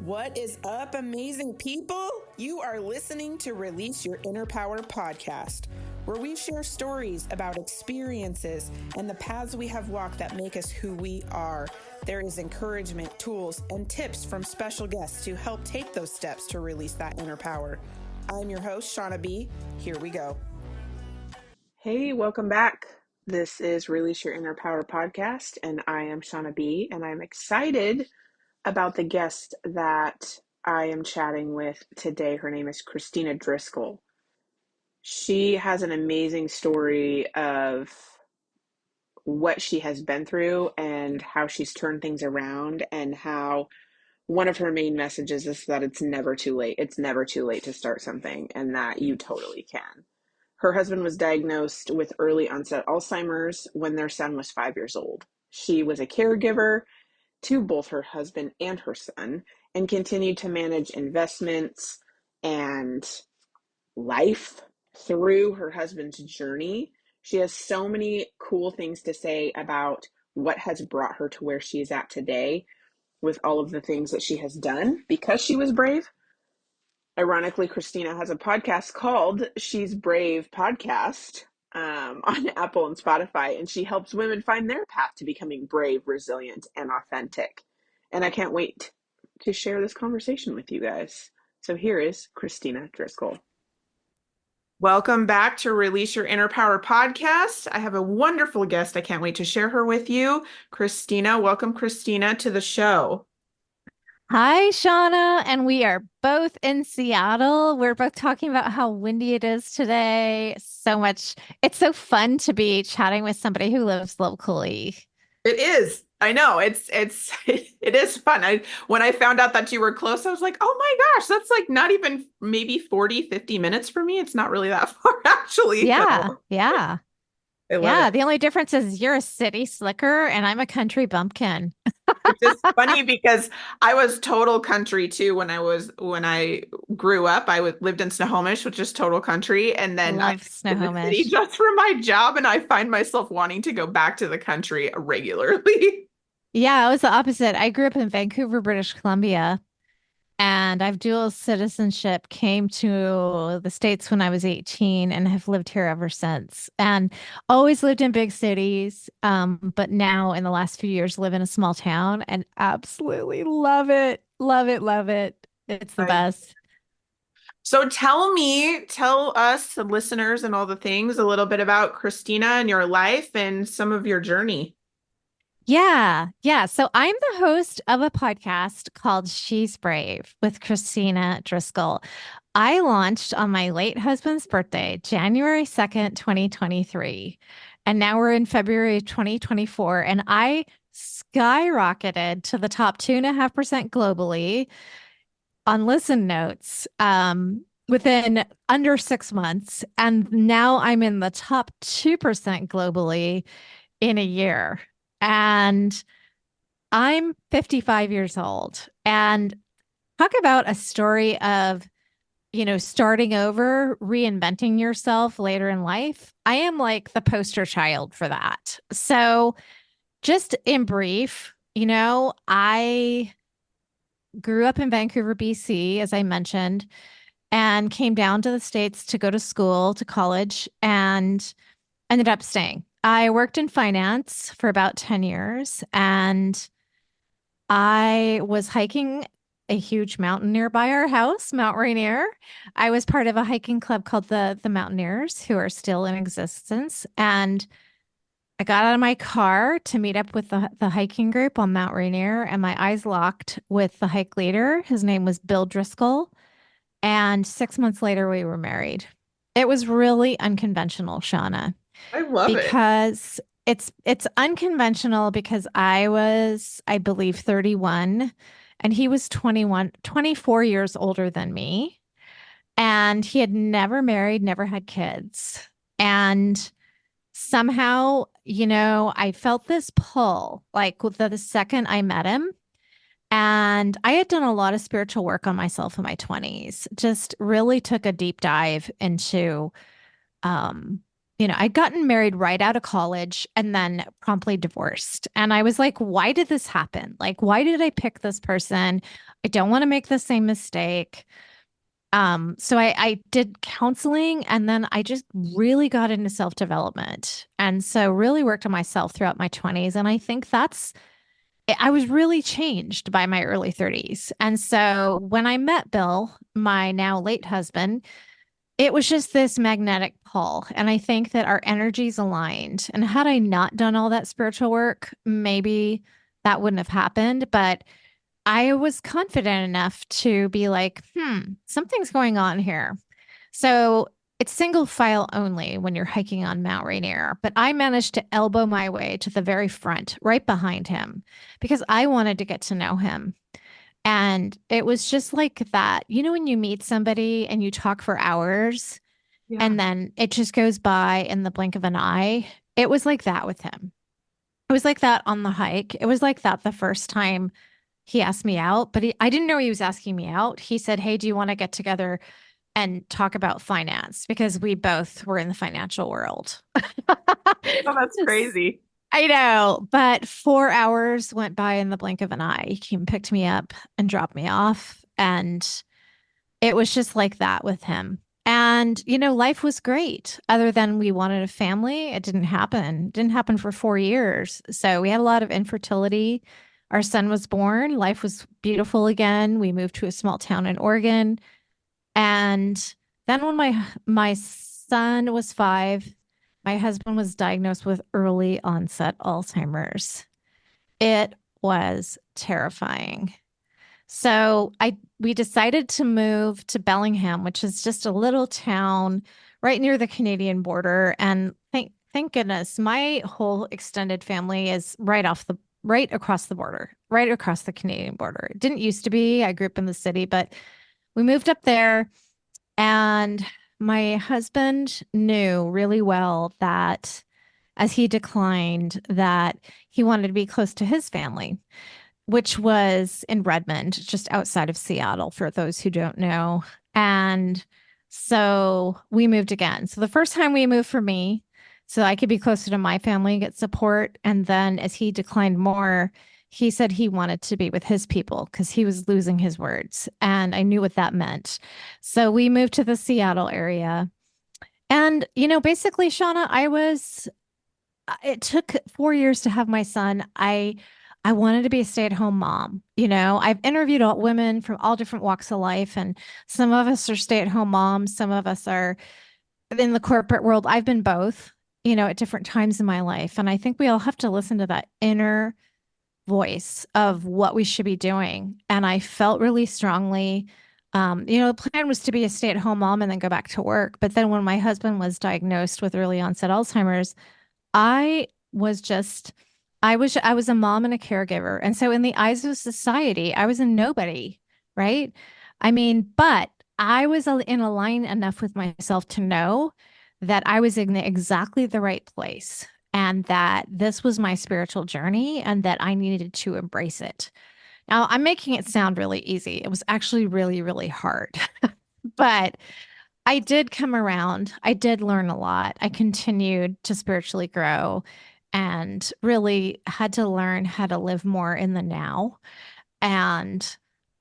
What is up, amazing people? You are listening to Release Your Inner Power podcast, where we share stories about experiences and the paths we have walked that make us who we are. There is encouragement, tools, and tips from special guests to help take those steps to release that inner power. I'm your host, Shauna B. Here we go. Hey, welcome back. This is Release Your Inner Power podcast, and I am Shauna B, and I'm excited about the guest that I am chatting with today. Her name is Kristina Driscoll. She has an amazing story of what she has been through and how she's turned things around, and how one of her main messages is that it's never too late. It's never too late to start something, and that you totally can. Her husband was diagnosed with early-onset Alzheimer's when their son was 5 years old. She was a caregiver to both her husband and her son, and continued to manage investments and life through her husband's journey. She has so many cool things to say about what has brought her to where she is at today, with all of the things that she has done because she was brave. Ironically, Kristina has a podcast called She's Brave Podcast on Apple and Spotify, and she helps women find their path to becoming brave, resilient, and authentic. And I can't wait to share this conversation with you guys. So here is Kristina Driscoll. Welcome back to Release Your Inner Power podcast. I have a wonderful guest. I can't wait to share her with you. Kristina, welcome Kristina to the show. Hi, Shauna, and we are both in Seattle. We're both talking about how windy it is today. So much. It's so fun to be chatting with somebody who lives locally. It is. I know. It is fun. When I found out that you were close, I was like, oh my gosh, that's like not even maybe 40, 50 minutes for me. It's not really that far, actually. Yeah. So. Yeah. It. The only difference is you're a city slicker and I'm a country bumpkin. Which is funny because I was total country too when I grew up. Lived in Snohomish, which is total country, and then I Love lived in Snohomish. the city just for my job, and I find myself wanting to go back to the country regularly. Yeah, it was the opposite. I grew up in Vancouver, British Columbia, and I've dual citizenship, came to the States when I was 18 and have lived here ever since. And always lived in big cities, but now in the last few years live in a small town and absolutely love it. Love it, love it. It's the best. So tell us, the listeners and all the things, a little bit about Kristina and your life and some of your journey. Yeah. So I'm the host of a podcast called She's Brave with Kristina Driscoll. I launched on my late husband's birthday, January 2nd, 2023. And now we're in February 2024. And I skyrocketed to the top 2.5% globally on listen notes within under 6 months. And now I'm in the top 2% globally in a year. And I'm 55 years old. And talk about a story of, starting over, reinventing yourself later in life. I am like the poster child for that. So just in brief, I grew up in Vancouver, BC, as I mentioned, and came down to the States to go to school, to college, and ended up staying. I worked in finance for about 10 years, and I was hiking a huge mountain nearby our house, Mount Rainier. I was part of a hiking club called the Mountaineers, who are still in existence. And I got out of my car to meet up with the hiking group on Mount Rainier, and my eyes locked with the hike leader. His name was Bill Driscoll. And 6 months later, we were married. It was really unconventional, Shauna. I love it. Because it's unconventional because I was, I believe, 31 and he was 24 years older than me. And he had never married, never had kids. And somehow, I felt this pull like the second I met him. And I had done a lot of spiritual work on myself in my 20s, just really took a deep dive into I'd gotten married right out of college and then promptly divorced. And I was like, why did this happen? Like, why did I pick this person? I don't want to make the same mistake. So I did counseling and then I just really got into self-development. And so really worked on myself throughout my 20s. And I think I was really changed by my early 30s. And so when I met Bill, my now late husband, it was just this magnetic pull. And I think that our energies aligned. And had I not done all that spiritual work, maybe that wouldn't have happened. But I was confident enough to be like, something's going on here. So it's single file only when you're hiking on Mount Rainier. But I managed to elbow my way to the very front, right behind him, because I wanted to get to know him. And it was just like that. When you meet somebody and you talk for hours Yeah. and then it just goes by in the blink of an eye. It was like that with him. It was like that on the hike. It was like that the first time he asked me out, but I didn't know he was asking me out. He said, "Hey, do you want to get together and talk about finance?" Because we both were in the financial world. Oh, that's crazy. I know, but 4 hours went by in the blink of an eye. He came, picked me up, and dropped me off. And it was just like that with him. And, life was great. Other than we wanted a family, it didn't happen. It didn't happen for 4 years. So we had a lot of infertility. Our son was born. Life was beautiful again. We moved to a small town in Oregon. And then when my son was 5, my husband was diagnosed with early onset Alzheimer's. It was terrifying. So we decided to move to Bellingham, which is just a little town right near the Canadian border. And thank goodness, my whole extended family is right across the border, right across the Canadian border. It didn't used to be. I grew up in the city, but we moved up there, and my husband knew really well that as he declined, that he wanted to be close to his family, which was in Redmond, just outside of Seattle, for those who don't know. And so we moved again. So the first time we moved for me, so I could be closer to my family and get support. And then as he declined more, he said he wanted to be with his people because he was losing his words. And I knew what that meant. So we moved to the Seattle area. And, basically, Shauna, it took 4 years to have my son. I wanted to be a stay-at-home mom. I've interviewed all women from all different walks of life, and some of us are stay-at-home moms, some of us are in the corporate world. I've been both, at different times in my life. And I think we all have to listen to that inner voice of what we should be doing. And I felt really strongly, the plan was to be a stay-at-home mom and then go back to work. But then when my husband was diagnosed with early onset Alzheimer's, I was just, I was a mom and a caregiver. And so in the eyes of society, I was a nobody, right? I mean, but I was in a line enough with myself to know that I was in exactly the right place and that this was my spiritual journey and that I needed to embrace it. Now, I'm making it sound really easy. It was actually really, really hard, but I did come around. I did learn a lot. I continued to spiritually grow and really had to learn how to live more in the now and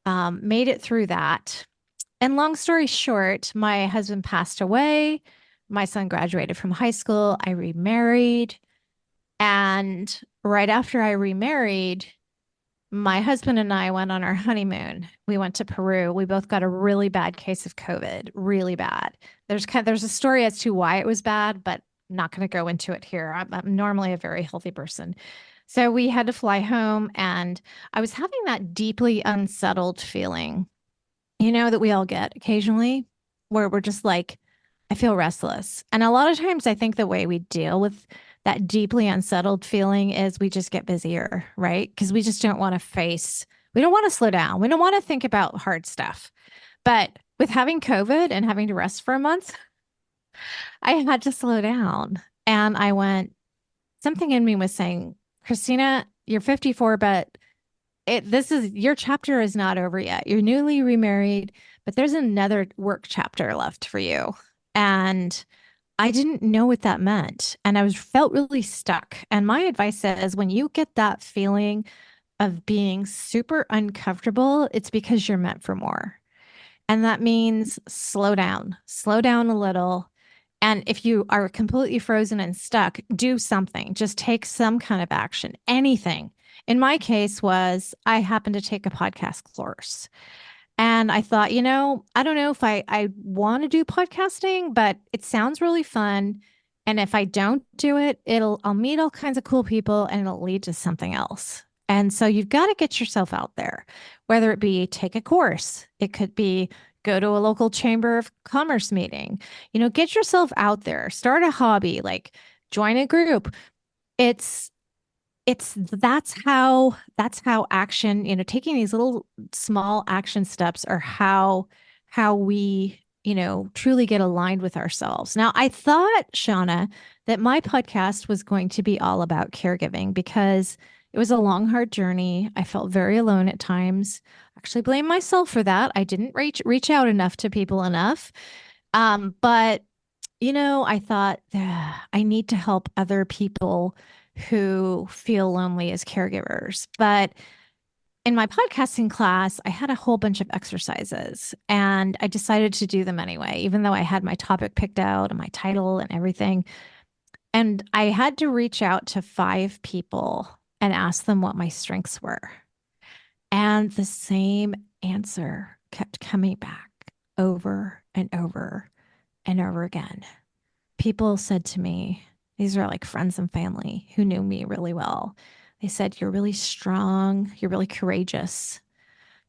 made it through that. And long story short, my husband passed away. My son graduated from high school. I remarried. And right after I remarried, my husband and I went on our honeymoon. We went to Peru. We both got a really bad case of COVID, really bad. There's a story as to why it was bad, but I'm not going to go into it here. I'm normally a very healthy person. So we had to fly home, and I was having that deeply unsettled feeling, that we all get occasionally, where we're just like, I feel restless. And a lot of times I think the way we deal with that deeply unsettled feeling is we just get busier, right? Because we just don't want to we don't want to slow down. We don't want to think about hard stuff. But with having COVID and having to rest for a month, I had to slow down. And something in me was saying, Kristina, you're 54, but your chapter is not over yet. You're newly remarried, but there's another work chapter left for you. And I didn't know what that meant. And I was felt really stuck. And my advice is when you get that feeling of being super uncomfortable, it's because you're meant for more. And that means slow down a little. And if you are completely frozen and stuck, do something. Just take some kind of action, anything. In my case was I happened to take a podcast course. And I thought, I don't know if I want to do podcasting, but it sounds really fun. And if I don't do it, I'll meet all kinds of cool people and it'll lead to something else. And so you've got to get yourself out there, whether it be take a course, it could be go to a local chamber of commerce meeting, get yourself out there, start a hobby, like join a group. It's that's how action, taking these little small action steps are how we, truly get aligned with ourselves. Now, I thought, Shauna, that my podcast was going to be all about caregiving because it was a long, hard journey. I felt very alone at times. Actually blame myself for that. I didn't reach out enough to people enough. But I thought I need to help other people who feel lonely as caregivers. But in my podcasting class, I had a whole bunch of exercises and I decided to do them anyway, even though I had my topic picked out and my title and everything. And I had to reach out to 5 people and ask them what my strengths were. And the same answer kept coming back over and over and over again. People said to me, these are like friends and family who knew me really well. They said, you're really strong, you're really courageous,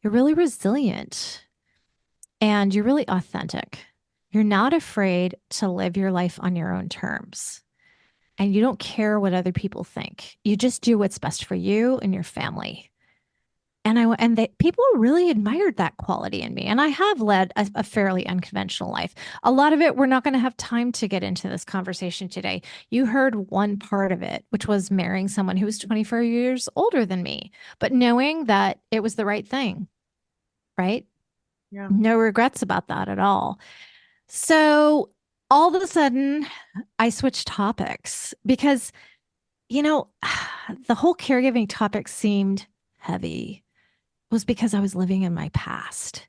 you're really resilient, and you're really authentic. You're not afraid to live your life on your own terms. And you don't care what other people think. You just do what's best for you and your family. People really admired that quality in me. And I have led a fairly unconventional life. A lot of it, we're not going to have time to get into this conversation today. You heard one part of it, which was marrying someone who was 24 years older than me, but knowing that it was the right thing, right? Yeah. No regrets about that at all. So all of a sudden, I switched topics because, the whole caregiving topic seemed heavy was because I was living in my past.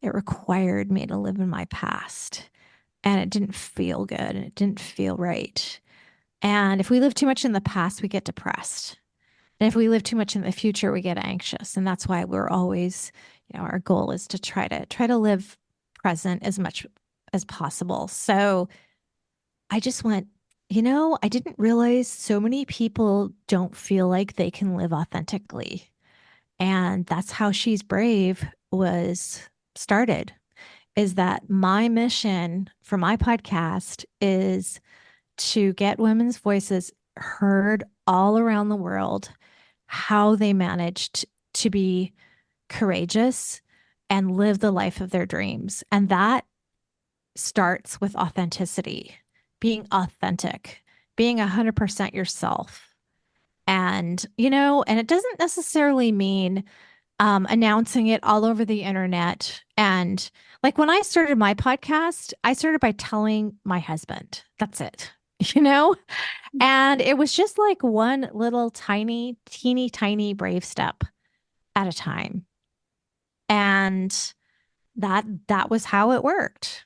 It required me to live in my past. And it didn't feel good and it didn't feel right. And if we live too much in the past, we get depressed. And if we live too much in the future, we get anxious. And that's why we're always, our goal is to try to live present as much as possible. So I just went, I didn't realize so many people don't feel like they can live authentically. And that's how She's Brave was started, is that my mission for my podcast is to get women's voices heard all around the world, how they managed to be courageous and live the life of their dreams. And that starts with authenticity, being authentic, being 100% yourself. And, and it doesn't necessarily mean announcing it all over the internet. And like when I started my podcast, I started by telling my husband, that's it, and it was just like one little tiny, teeny, tiny brave step at a time. And that was how it worked.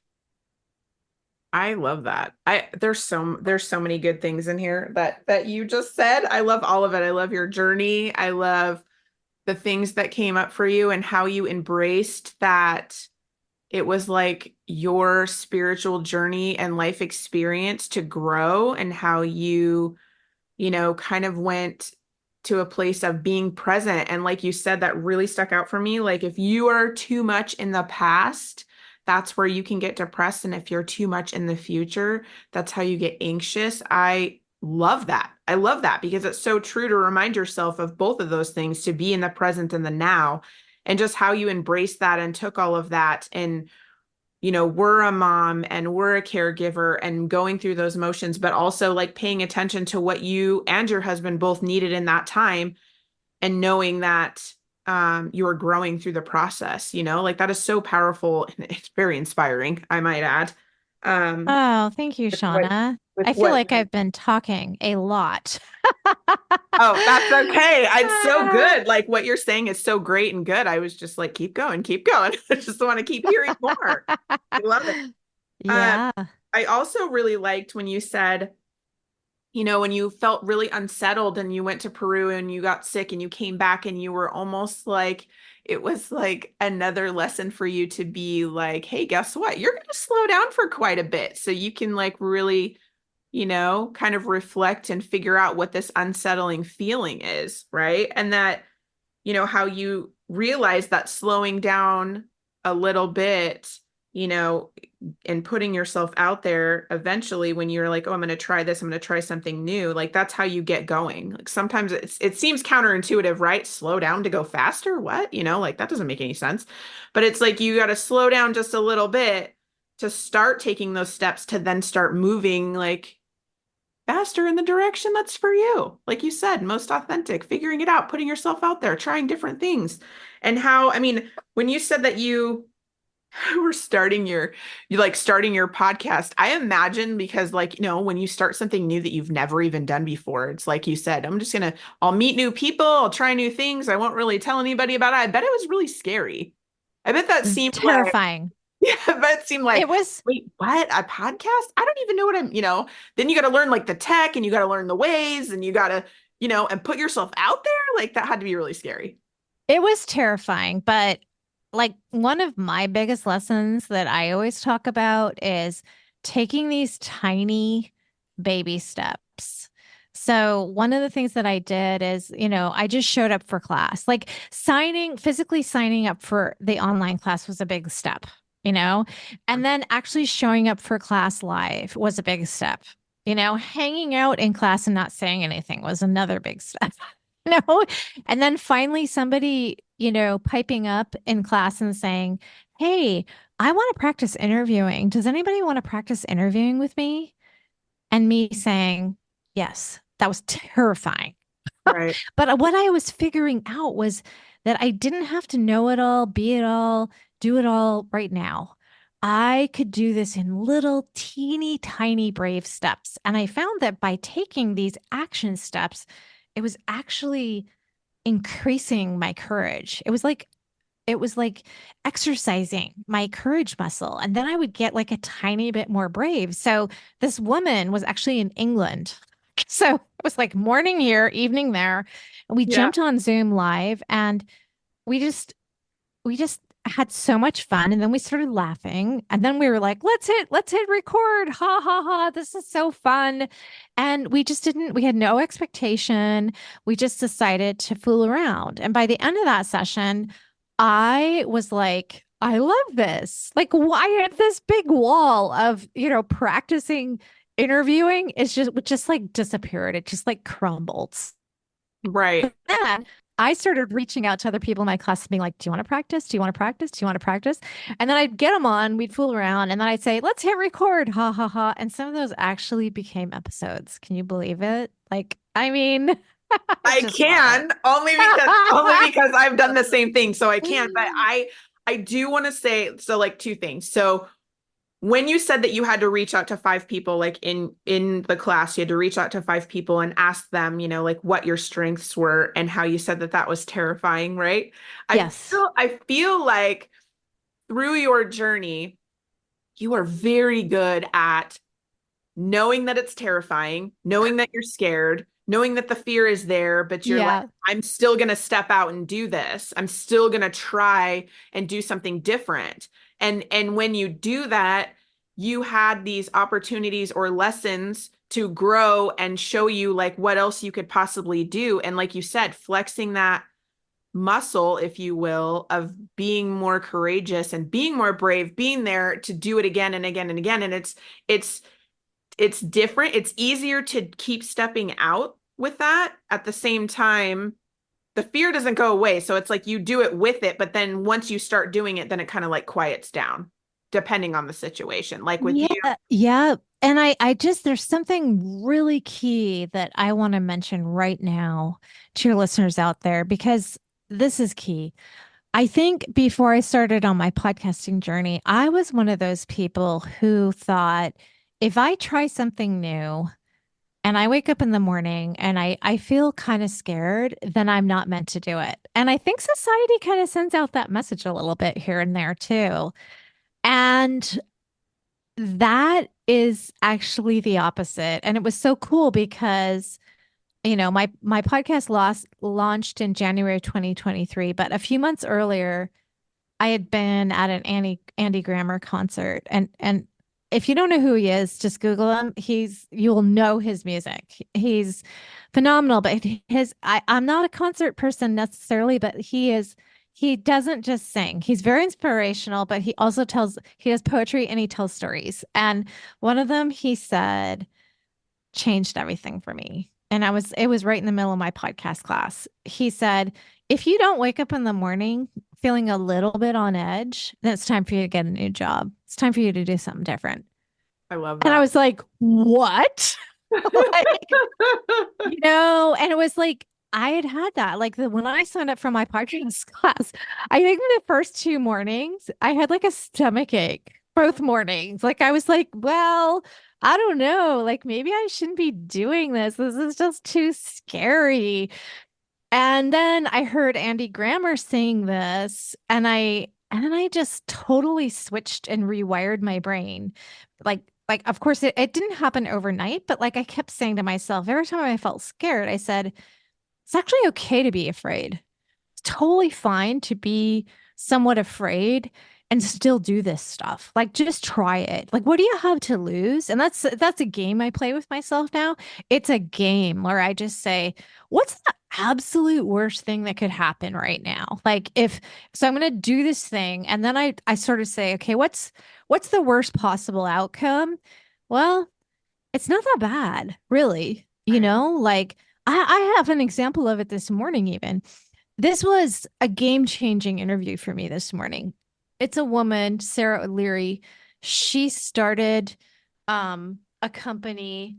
I love that. There's so many good things in here that you just said. I love all of it. I love your journey. I love the things that came up for you and how you embraced that it was like your spiritual journey and life experience to grow, and how you kind of went to a place of being present. And like you said, that really stuck out for me. Like if you are too much in the past, that's where you can get depressed. And if you're too much in the future, that's how you get anxious. I love that. I love that because it's so true to remind yourself of both of those things, to be in the present and the now, and just how you embraced that and took all of that. And we're a mom and we're a caregiver and going through those motions, but also like paying attention to what you and your husband both needed in that time, and knowing that you are growing through the process, like that is so powerful. And it's very inspiring, I might add. Oh, thank you, with what Shauna. with I feel what like I've been talking a lot. Oh, that's okay. It's so good. Like what you're saying is so great and good. I was just like, keep going, keep going. I just want to keep hearing more. I love it. Um, Yeah. I also really liked when you said, when you felt really unsettled and you went to Peru and you got sick and you came back and you were almost like it was like another lesson for you to be like, hey, guess what? You're going to slow down for quite a bit so you can like really, kind of reflect and figure out what this unsettling feeling is, right? And that, how you realize that slowing down a little bit, you know, and putting yourself out there eventually when you're like, oh, I'm going to try this, I'm going to try something new. Like that's how you get going. Like sometimes it seems counterintuitive, right? Slow down to go faster. What? Like that doesn't make any sense. But it's like you got to slow down just a little bit to start taking those steps to then start moving like faster in the direction that's for you. Like you said, most authentic, figuring it out, putting yourself out there, trying different things. And how, I mean, when you said that you were starting your podcast, I imagine because like, when you start something new that you've never even done before, it's like you said, I'll meet new people, I'll try new things. I won't really tell anybody about it. I bet it was really scary. I bet that seemed like Terrifying. yeah, but it seemed It like, was wait, what? A podcast? I don't even know what then you got to learn like the tech and you got to learn the ways and you got to, and put yourself out there. Like that had to be really scary. it was terrifying, but like one of my biggest lessons that I always talk about is taking these tiny baby steps. So one of the things that I did is, I just showed up for class. Like physically signing up for the online class was a big step, and then actually showing up for class live was a big step. Hanging out in class and not saying anything was another big step. No. And then finally somebody, piping up in class and saying, "Hey, I want to practice interviewing. Does anybody want to practice interviewing with me?" And me saying, "Yes." That was terrifying. Right. But what I was figuring out was that I didn't have to know it all, be it all, do it all right now. I could do this in little teeny tiny brave steps. And I found that by taking these action steps, it was actually increasing my courage. It was like exercising my courage muscle. And then I would get like a tiny bit more brave. So this woman was actually in England. So it was like morning here, evening there. And we Yeah. jumped on Zoom live and we just had so much fun. And then we started laughing. And then we were like, let's hit record. Ha ha ha. This is so fun. And we had no expectation. We just decided to fool around. And by the end of that session, I was like, I love this. Like, why had this big wall of, practicing interviewing is just like disappeared. It just like crumbled. Right. Then I started reaching out to other people in my class, being like, "Do you want to practice? Do you want to practice? Do you want to practice?" And then I'd get them on, we'd fool around, and then I'd say, "Let's hit record." Ha ha ha. And some of those actually became episodes. Can you believe it? Like, I mean, I I just love it. can only because I've done the same thing. So I can, but I do want to say so like two things. So when you said that you had to reach out to five people, like in the class, you had to reach out to five people and ask them, like what your strengths were and how you said that that was terrifying, right? Yes. I feel like through your journey, you are very good at knowing that it's terrifying, knowing that you're scared, knowing that the fear is there, but you're like, Yeah. I'm still going to step out and do this. I'm still going to try and do something different. And when you do that, you had these opportunities or lessons to grow and show you like what else you could possibly do. And like you said, flexing that muscle, if you will, of being more courageous and being more brave, being there to do it again and again and again. And it's different. It's easier to keep stepping out with that. At the same time, the fear doesn't go away. So it's like you do it with it, but then once you start doing it, then it kind of like quiets down, depending on the situation. Like with Yeah. you. Yeah. And I just, there's something really key that I want to mention right now to your listeners out there because this is key. I think before I started on my podcasting journey, I was one of those people who thought if I try something new and I wake up in the morning and I feel kind of scared, then I'm not meant to do it. And I think society kind of sends out that message a little bit here and there too. And that is actually the opposite. And it was so cool because my podcast launched in January 2023, but a few months earlier, I had been at an Andy Grammer concert, and if you don't know who he is, just Google him. You'll know his music. He's phenomenal, but I'm not a concert person necessarily, but he doesn't just sing. He's very inspirational, but he does poetry and he tells stories. And one of them he said changed everything for me. And it was right in the middle of my podcast class. He said, if you don't wake up in the morning feeling a little bit on edge, then it's time for you to get a new job. It's time for you to do something different. I love And I that. was like, what? And it was like, I had that. Like when I signed up for my podcast class, I think the first 2 mornings, I had like a stomach ache both mornings. Like I was like, well, I don't know. Like maybe I shouldn't be doing this. This is just too scary. And then I heard Andy Grammer sing this, and I just totally switched and rewired my brain. Like of course it didn't happen overnight, but like I kept saying to myself every time I felt scared, I said, it's actually okay to be afraid. It's totally fine to be somewhat afraid and still do this stuff. Like just try it. Like what do you have to lose? And that's a game I play with myself now. It's a game where I just say, what's the absolute worst thing that could happen right now? Like if so I'm going to do this thing and then I sort of say, okay, what's the worst possible outcome? Well, it's not that bad, really. Right. Like I have an example of it this morning, even. This was a game-changing interview for me this morning. It's a woman, Sarah O'Leary. She started a company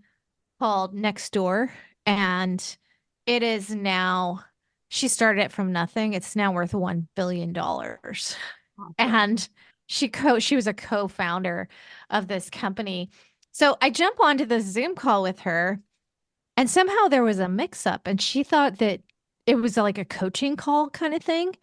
called Nextdoor, and it is now, she started it from nothing. It's now worth $1 billion. Awesome. And she was a co-founder of this company. So I jump onto the Zoom call with her, and somehow there was a mix up, and she thought that it was like a coaching call kind of thing.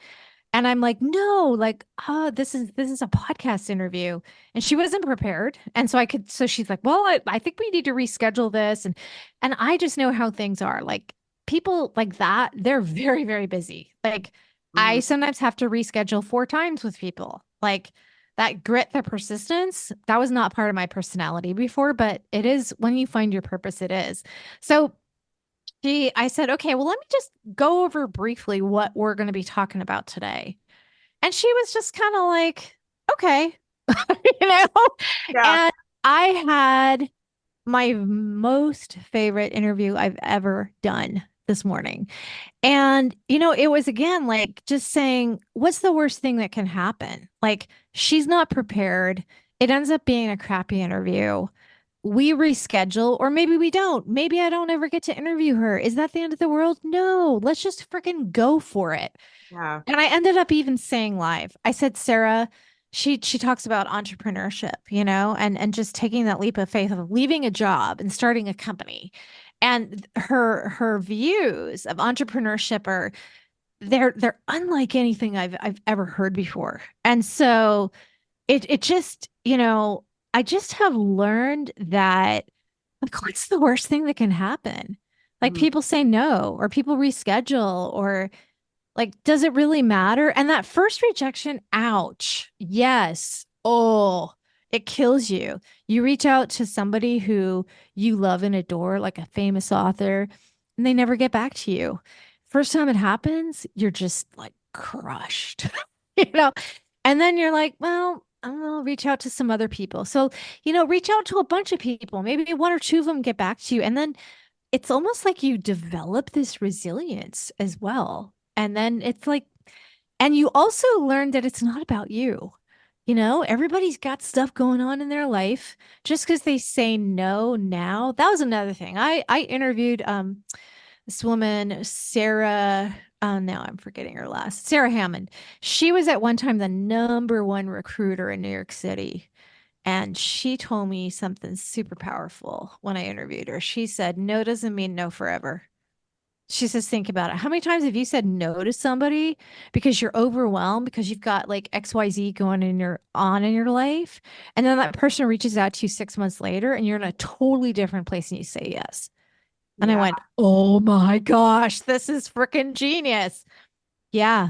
And I'm like, no, like, this is a podcast interview. And she wasn't prepared. And so she's like, well, I think we need to reschedule this. And I just know how things are. Like people like that, they're very, very busy. Like I Mhm. sometimes have to reschedule 4 times with people. Like that grit, the persistence, that was not part of my personality before, but it is when you find your purpose, it is. So I said, okay, well, let me just go over briefly what we're going to be talking about today. And she was just kind of like, okay, you know? Yeah. And I had my most favorite interview I've ever done this morning. And, it was again like just saying, what's the worst thing that can happen? Like, she's not prepared. It ends up being a crappy interview. We reschedule, or maybe we don't. Maybe I don't ever get to interview her. Is that the end of the world? No, let's just freaking go for it. Yeah. And I ended up even saying live, I said, Sarah, she talks about entrepreneurship, and just taking that leap of faith of leaving a job and starting a company. And her views of entrepreneurship are they're unlike anything I've ever heard before. And so it just, I just have learned that like what's the worst thing that can happen? Like Mhm. people say no, or people reschedule, or like, does it really matter? And that first rejection, ouch. Yes. Oh, it kills you. You reach out to somebody who you love and adore, like a famous author, and they never get back to you. First time it happens, you're just like crushed, you know? And then you're like, well, I'll reach out to some other people. So, reach out to a bunch of people. Maybe one or two of them get back to you. And then it's almost like you develop this resilience as well. And then it's like, and you also learn that it's not about you. Everybody's got stuff going on in their life. Just because they say no now, that was another thing. I interviewed this woman, Sarah. oh no, I'm forgetting her last. Sarah Hammond. She was at one time the number one recruiter in New York City. And she told me something super powerful when I interviewed her. She said, no doesn't mean no forever. She says, think about it. How many times have you said no to somebody because you're overwhelmed because you've got like XYZ going in your life? And then that person reaches out to you 6 months later and you're in a totally different place and you say yes. And I Yeah. went, oh my gosh, this is freaking genius. Yeah.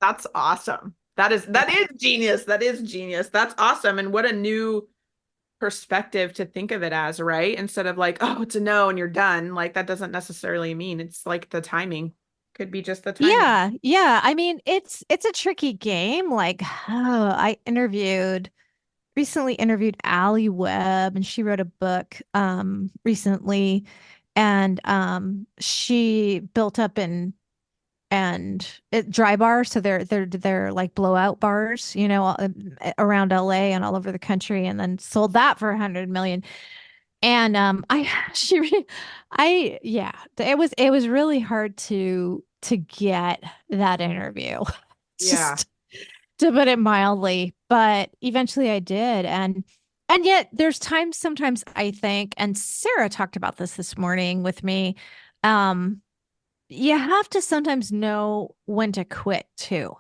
That's awesome. That is genius. That is genius. That's awesome. And what a new perspective to think of it as, right? Instead of like, oh, it's a no and you're done. Like that doesn't necessarily mean it's like the timing. Could be just the timing. Yeah, yeah. I mean, it's a tricky game. Like, oh, I recently interviewed Allie Webb, and she wrote a book recently, and she built up dry bars, so they're like blowout bars, around LA and all over the country, and then sold that for 100 million. And I she re- I yeah, it was really hard to get that interview. Yeah. Just to put it mildly, but eventually I did. And yet there's times sometimes I think, and Sarah talked about this morning with me, um you have to sometimes know when to quit too. Yeah.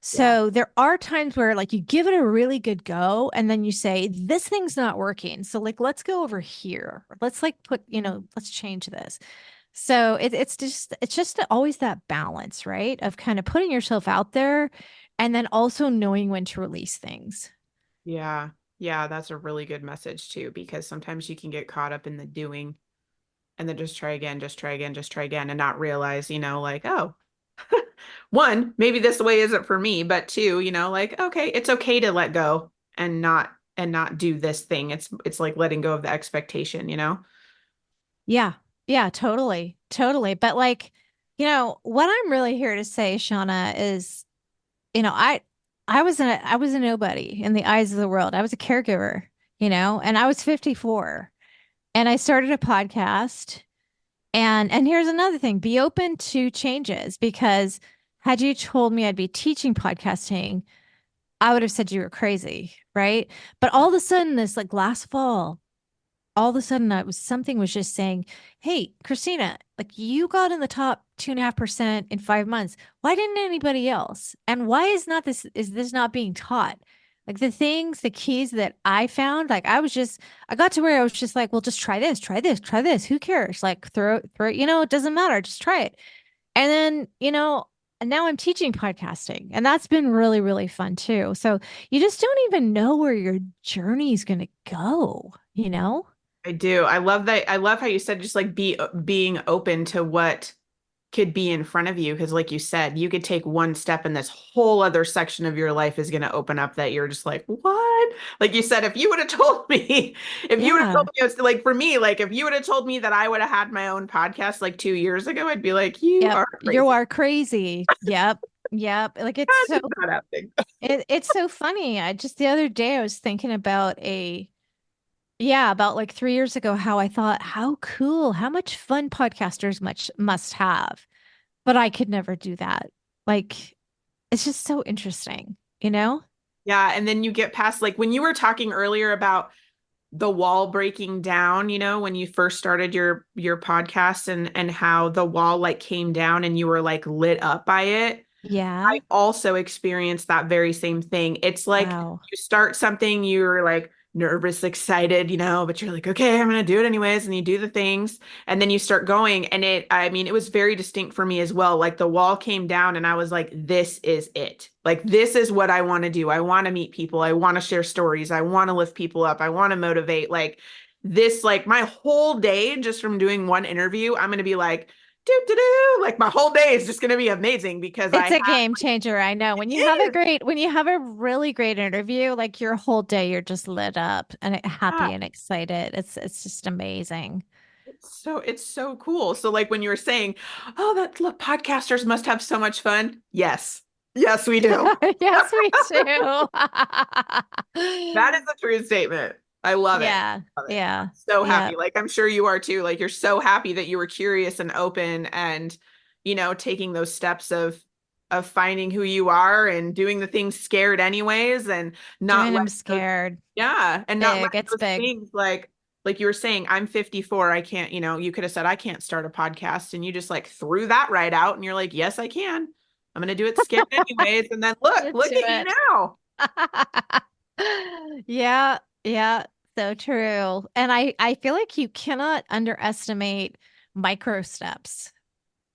So there are times where like you give it a really good go and then you say, this thing's not working. So like, let's go over here. Let's like let's change this. So it's just always that balance, right? Of kind of putting yourself out there and then also knowing when to release things. Yeah. Yeah. That's a really good message too, because sometimes you can get caught up in the doing and then just try again, just try again, just try again, and not realize, like, oh, one, maybe this way isn't for me, but two, like, okay, it's okay to let go and not do this thing. It's like letting go of the expectation. Yeah. Yeah, totally. Totally. But like, what I'm really here to say, Shauna, is, you know, I I was a nobody in the eyes of the world. I was a caregiver, and I was 54 and I started a podcast. And here's another thing, be open to changes because had you told me I'd be teaching podcasting, I would have said you were crazy, right? But all of a sudden, this like last fall, all of a sudden something was just saying, hey, Kristina, like you got in the top 2.5% in 5 months. Why didn't anybody else? And why is this not being taught? Like the keys that I found, like I got to where I was just like, well, just try this, try this, try this. Who cares? Like throw, it doesn't matter. Just try it. And then, and now I'm teaching podcasting, and that's been really, really fun too. So you just don't even know where your journey is going to go. I do. I love that. I love how you said just like being open to what could be in front of you. Because like you said, you could take one step and this whole other section of your life is going to open up that you're just like, what? Like you said, if you would have told me, if you would have told Yeah. me, it was like for me, like if you would have told me that I would have had my own podcast like 2 years ago, I'd be like, you Yep. are You crazy. are crazy. Yep. Yep. Like That's just not happening. it's so funny. I just the other day I was thinking about about like 3 years ago how I thought how cool, how much fun podcasters much must have. But I could never do that. Like it's just so interesting, you know? Yeah. And then you get past like when you were talking earlier about the wall breaking down, when you first started your podcast and how the wall like came down and you were like lit up by it. I Yeah. also experienced that very same thing. It's like Wow. you start something, you're like nervous, excited, but you're like, okay, I'm gonna do it anyways. And you do the things and then you start going. And I mean, it was very distinct for me as well. Like the wall came down and I was like, this is it. Like, this is what I want to do. I want to meet people. I want to share stories. I want to lift people up. I want to motivate. Like this, like my whole day just from doing one interview, I'm gonna be like, do do do. Like my whole day is just going to be amazing because I It's a have game changer. I know. it. When you have a really great interview, like your whole day, you're just lit up and Yeah, happy and excited. It's just amazing. it's so cool. So like when you were saying, "Oh, that look, podcasters must have so much fun." Yes. Yes, we do. Yes, we do. That is a true statement. I love it. Yeah, Love it. I'm yeah, so yeah. happy. Like I'm sure you are too. Like you're so happy that you were curious and open and taking those steps of finding who you are and doing the things scared anyways, and not Doing them letting those, scared. yeah, and not Big. letting It's those big. things like you were saying, I'm 54, I can't, you could have said I can't start a podcast, and you just like threw that right out, and you're like, yes, I can. I'm gonna do it scared anyways, and then look Do at you it. now. Yeah, yeah, so true. And I feel like you cannot underestimate micro steps,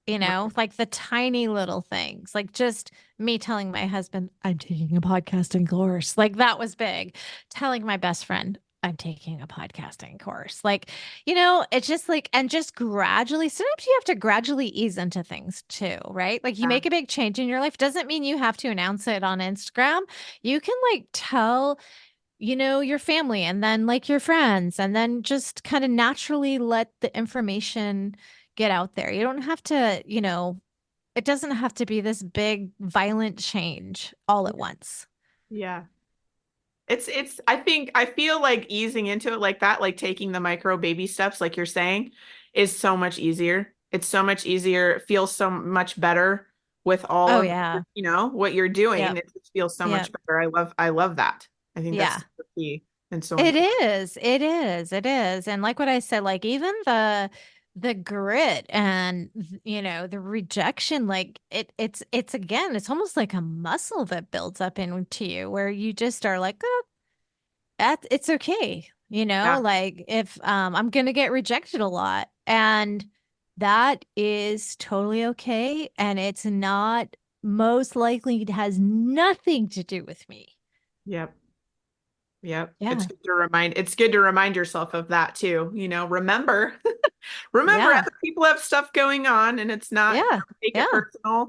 Right. like the tiny little things. Like just me telling my husband I'm taking a podcasting course. Like that was big. Telling my best friend I'm taking a podcasting course. Like, it's just like, and just gradually, sometimes you have to gradually ease into things too, right? Like you Yeah. make a big change in your life. Doesn't mean you have to announce it on Instagram. You can like tell your family and then like your friends, and then just kind of naturally let the information get out there. You don't have to, it doesn't have to be this big, violent change all at once. Yeah. I feel like easing into it like that, like taking the micro baby steps, like you're saying, is so much easier. It's so much easier. It feels so much better with all Oh, of, yeah. what you're doing. Yep. It just feels so much Yep. better. I love that. I think that's Yeah. so key and so It important. is. It is. It is. And like what I said, like even the grit and the rejection, like it's again, it's almost like a muscle that builds up into you where you just are like, oh, it's okay. Yeah. Like if I'm gonna get rejected a lot, and that is totally okay. And it's not, most likely it has nothing to do with me. Yep. Yep. Yeah. It's good to remind yourself of that too. Remember, remember Yeah. other people have stuff going on, and it's not, Yeah. don't take it Yeah. personal.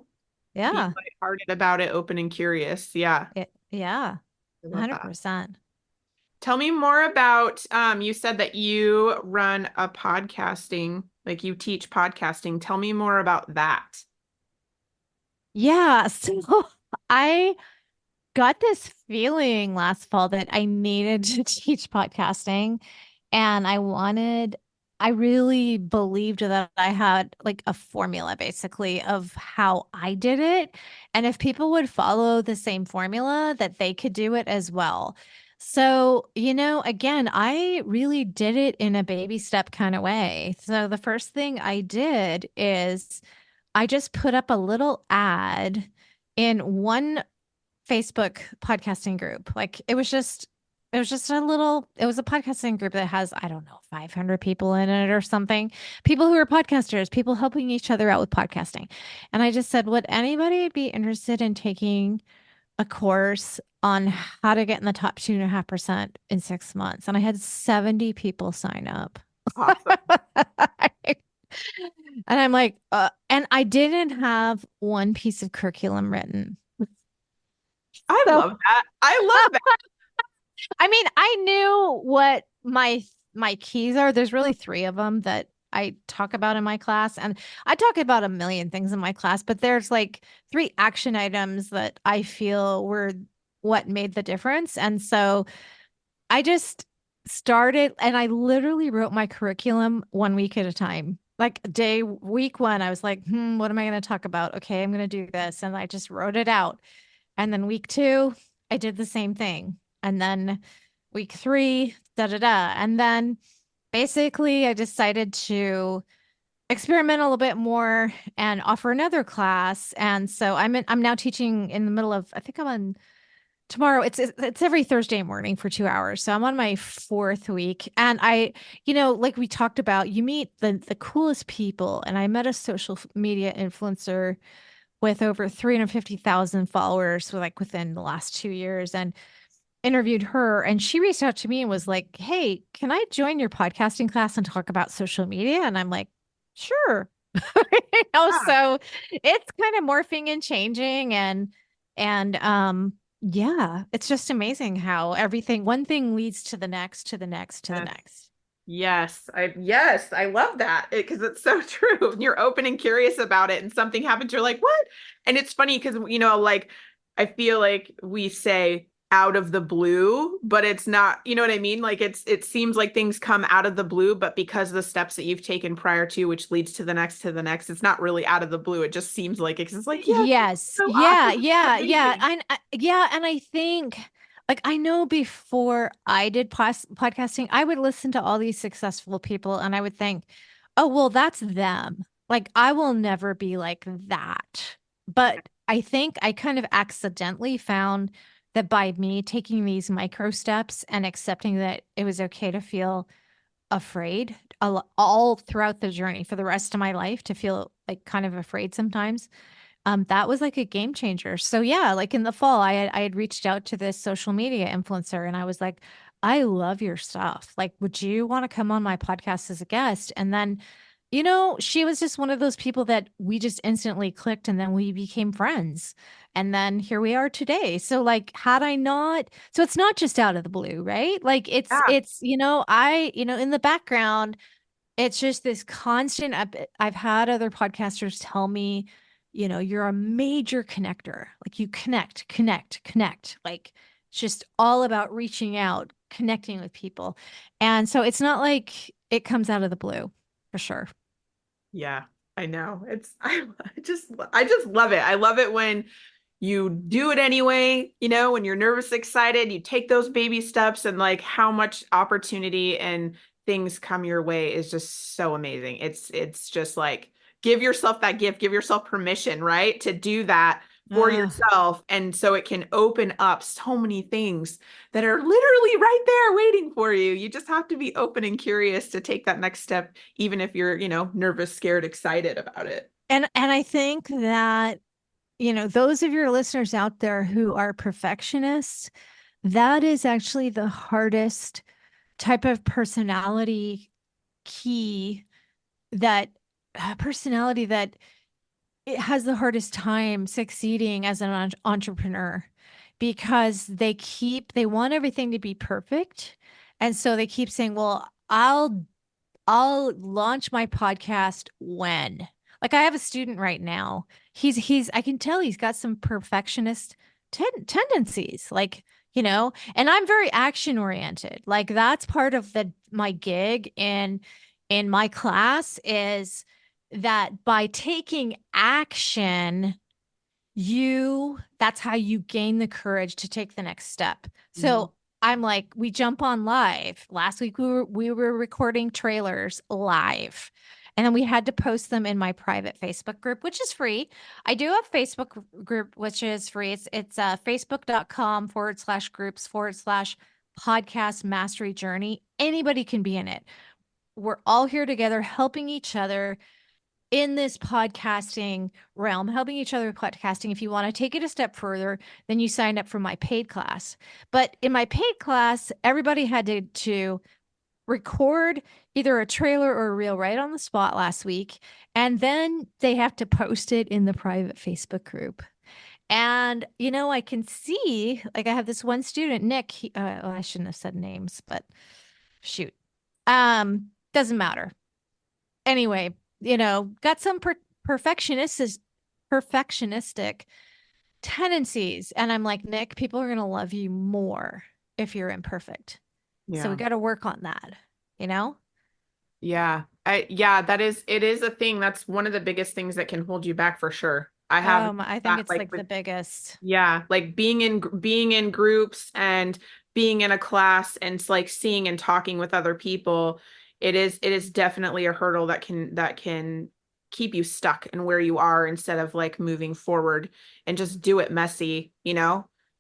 Be Yeah. lighthearted about it, open and curious. Yeah. Yeah. I love that. 100%. Tell me more about, you said that you run a podcasting, like you teach podcasting. Tell me more about that. Yeah. So I got this feeling last fall that I needed to teach podcasting. And I really believed that I had like a formula basically of how I did it. And if people would follow the same formula, that they could do it as well. So, again, I really did it in a baby step kind of way. So the first thing I did is I just put up a little ad in one Facebook podcasting group. Like it was a podcasting group that has, I don't know, 500 people in it or something. People who are podcasters, people helping each other out with podcasting. And I just said, would anybody be interested in taking a course on how to get in the top 2.5% in 6 months? And I had 70 people sign up. Awesome. And I'm like, and I didn't have one piece of curriculum written. I So love that. I love that. I mean, I knew what my keys are. There's really three of them that I talk about in my class, and I talk about a million things in my class, but there's like three action items that I feel were what made the difference. And so I just started, and I literally wrote my curriculum 1 week at a time. Like week one, I was like, what am I going to talk about? Okay, I'm going to do this. And I just wrote it out. And then week two, I did the same thing. And then week three, da da da. And then basically, I decided to experiment a little bit more and offer another class. And so I'm now teaching in the middle of, I think I'm on tomorrow. It's every Thursday morning for 2 hours. So I'm on my fourth week. And like we talked about, you meet the coolest people. And I met a social media influencer with over 350,000 followers, so like within the last 2 years, and interviewed her. And she reached out to me and was like, hey, can I join your podcasting class and talk about social media? And I'm like, sure. Yeah. So it's kind of morphing and changing, and yeah, it's just amazing how one thing leads to the next, to the next, to the Yes. next. Yes, I love that because it's so true. And you're open and curious about it, and something happens, you're like, what? And it's funny because like I feel like we say out of the blue, but it's not, you know what I mean? Like it seems like things come out of the blue, but because of the steps that you've taken prior to, which leads to the next, it's not really out of the blue. It just seems like it's like, yeah, Yes. so Yeah. awesome. Yeah. Yeah. Amazing. Yeah. And I think, like, I know before I did podcasting, I would listen to all these successful people and I would think, oh, well, that's them. Like, I will never be like that. Yeah. But I think I kind of accidentally found that by me taking these micro steps and accepting that it was okay to feel afraid all throughout the journey for the rest of my life, to feel like kind of afraid sometimes, that was like a game changer. So yeah, like in the fall, I had reached out to this social media influencer and I was like, I love your stuff. Like, would you want to come on my podcast as a guest? And then, she was just one of those people that we just instantly clicked and then we became friends. And then here we are today. So like, had I not, so it's not just out of the blue, right? Like Yeah. in the background, it's just this constant. I've had other podcasters tell me, you're a major connector. Like you connect, connect, connect. Like it's just all about reaching out, connecting with people. And so it's not like it comes out of the blue, for sure. Yeah, I know. I just love it. I love it when you do it anyway, when you're nervous, excited, you take those baby steps and like how much opportunity and things come your way is just so amazing. It's just like give yourself that gift, give yourself permission, right? To do that for Uh, yourself. And so it can open up so many things that are literally right there waiting for you. You just have to be open and curious to take that next step, even if you're, nervous, scared, excited about it. and I think that, those of your listeners out there who are perfectionists, that is actually the hardest type of personality key, that personality that it has the hardest time succeeding as an entrepreneur, because they want everything to be perfect. And so they keep saying, well, I'll launch my podcast when. Like I have a student right now. I can tell he's got some perfectionist tendencies. Like, and I'm very action oriented. Like that's part of my gig in my class, is that by taking action, that's how you gain the courage to take the next step. Mhm. So I'm like, we jump on live. Last week we were recording trailers live. And then we had to post them in my private Facebook group, which is free. I do have Facebook group, which is free. It's facebook.com/groups/podcast mastery journey. Anybody can be in it. We're all here together helping each other in this podcasting realm, helping each other with podcasting. If you want to take it a step further, then you sign up for my paid class. But in my paid class, everybody had to record either a trailer or a reel right on the spot last week. And then they have to post it in the private Facebook group. And, I can see, like, I have this one student, Nick. I shouldn't have said names, but shoot. Doesn't matter. Anyway, got some perfectionistic tendencies. And I'm like, Nick, people are going to love you more if you're imperfect. So we Yeah. got to work on that, you know? Yeah, it is a thing. That's one of the biggest things that can hold you back for sure. I have I think that it's like like with, the biggest. yeah, like being in groups and being in a class and like seeing and talking with other people. It is definitely a hurdle that can keep you stuck in where you are instead of like moving forward and just do it messy.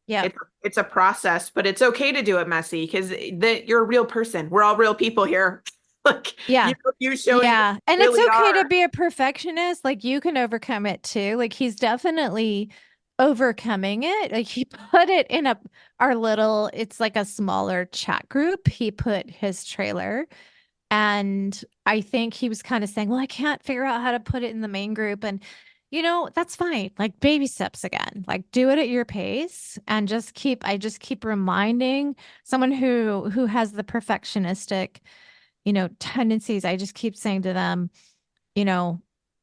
Yep. It's a process, but it's okay to do it messy because you're a real person. We're all real people here. Like Yeah. you showing Yeah. And it's really okay to are. be a perfectionist. Like you can overcome it too. Like he's definitely overcoming it. Like he put it in it's like a smaller chat group. He put his trailer. And I think he was kind of saying, well, I can't figure out how to put it in the main group. And, that's fine. Like baby steps again, like do it at your pace and I just keep reminding someone who has the perfectionistic, tendencies. I just keep saying to them, you know,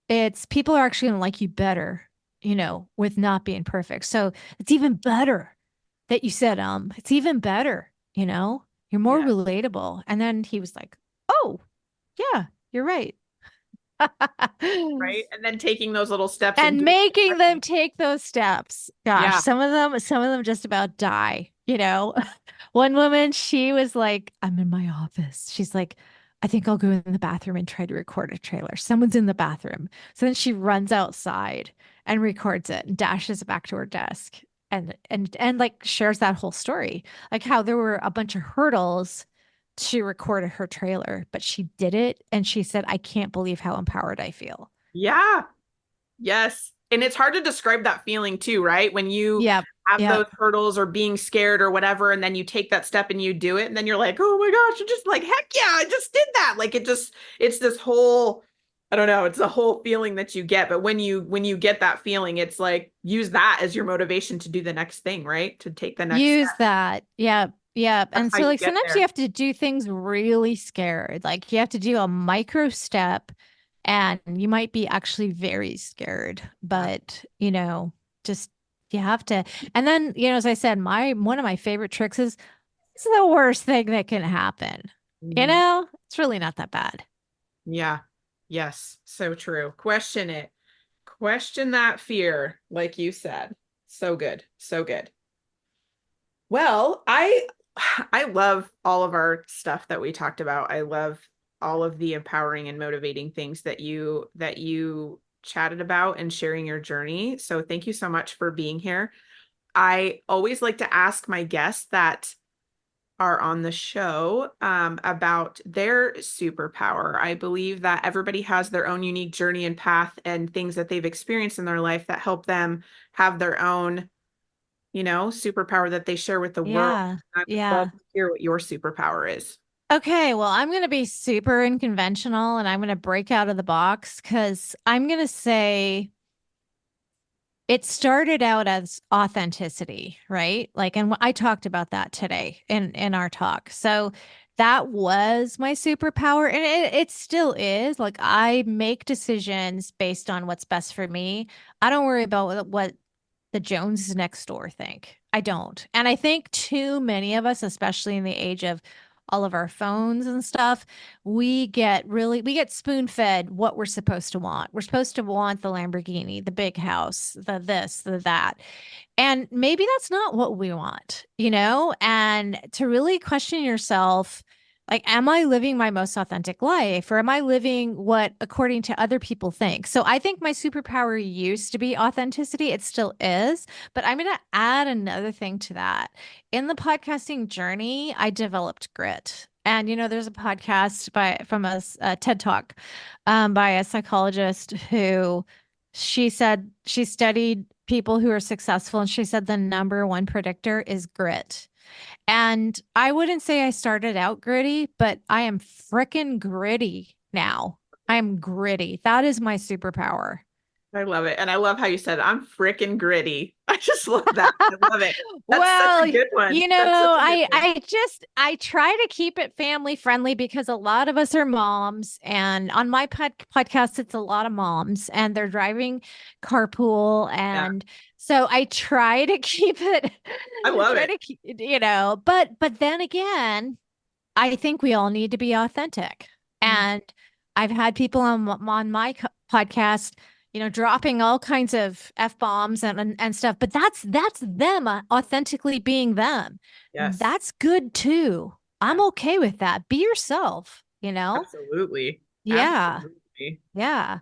it's people are actually going to like you better, with not being perfect. So it's even better that you said, it's even better, you're more relatable. And then he was like, oh, yeah, you're right. Right. And then taking those little steps And making them take those steps. Gosh, some of them just about die, One woman, she was like, I'm in my office. She's like, I think I'll go in the bathroom and try to record a trailer. Someone's in the bathroom. So then she runs outside and records it and dashes it back to her desk and like shares that whole story, like how there were a bunch of hurdles. She recorded her trailer, but she did it. And she said, I can't believe how empowered I feel. Yeah. Yes. And it's hard to describe that feeling too, right? When you have those hurdles or being scared or whatever, and then you take that step and you do it. And then you're like, oh my gosh, you're just like, heck yeah, I just did that. Like it's this whole, I don't know, it's a whole feeling that you get. But when you get that feeling, it's like, use that as your motivation to do the next thing, right? To take the next use step. that. Yeah. Yeah. That's and so like sometimes there. you have to do things really scared. Like you have to do a micro step and you might be actually very scared, but just you have to. And then, as I said, one of my favorite tricks is it's the worst thing that can happen. It's really not that bad. Yeah. Yes. So true. Question it. Question that fear, like you said. So good. So good. Well, I love all of our stuff that we talked about. I love all of the empowering and motivating things that you chatted about and sharing your journey. So thank you so much for being here. I always like to ask my guests that are on the show about their superpower. I believe that everybody has their own unique journey and path and things that they've experienced in their life that help them have their own, superpower that they share with the world. I would love to hear what your superpower is. Okay, well, I'm going to be super unconventional and I'm going to break out of the box because I'm going to say it started out as authenticity, right? Like, and I talked about that today in our talk. So that was my superpower, and it still is. Like, I make decisions based on what's best for me. I don't worry about what the Joneses next door think. I don't. And I think too many of us, especially in the age of all of our phones and stuff, we get spoon-fed what we're supposed to want. We're supposed to want the Lamborghini, the big house, the this, the that. And maybe that's not what we want, and to really question yourself, like, am I living my most authentic life, or am I living what according to other people think? So I think my superpower used to be authenticity. It still is, but I'm going to add another thing to that. In the podcasting journey, I developed grit. And, there's a podcast from a TED Talk by a psychologist who she said she studied people who are successful. And she said the number one predictor is grit. And I wouldn't say I started out gritty, but I am frickin' gritty now. I'm gritty. That is my superpower. I love it. And I love how you said, I'm frickin' gritty. I just love that. I love it. That's such a good one. I try to keep it family friendly because a lot of us are moms. And on my podcast, it's a lot of moms and they're driving carpool. And so I try to keep it. I love it. But then again, I think we all need to be authentic. And I've had people on my podcast, dropping all kinds of F-bombs and stuff, but that's them authentically being them. Yes. That's good too. I'm okay with that. Be yourself, Absolutely. Yeah. Absolutely. Yeah.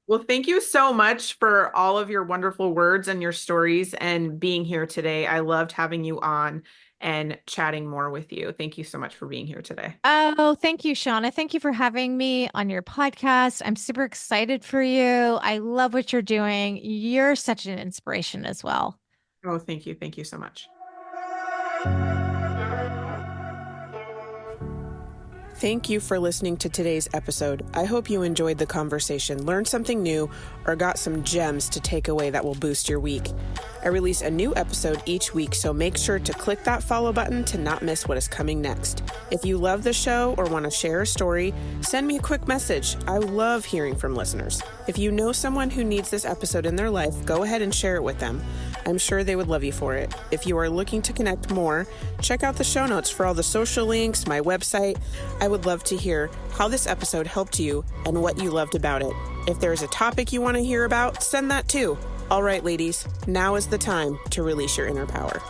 Well, thank you so much for all of your wonderful words and your stories and being here today. I loved having you on and chatting more with you. Thank you so much for being here today. Oh, thank you, Shauna. Thank you for having me on your podcast. I'm super excited for you. I love what you're doing. You're such an inspiration as well. Oh, thank you. Thank you so much. Thank you for listening to today's episode. I hope you enjoyed the conversation, learned something new, or got some gems to take away that will boost your week. I release a new episode each week, so make sure to click that follow button to not miss what is coming next. If you love the show or want to share a story, send me a quick message. I love hearing from listeners. If you know someone who needs this episode in their life, go ahead and share it with them. I'm sure they would love you for it. If you are looking to connect more, check out the show notes for all the social links, my website. I would love to hear how this episode helped you and what you loved about it. If there's a topic you want to hear about, send that too. All right, ladies, now is the time to release your inner power.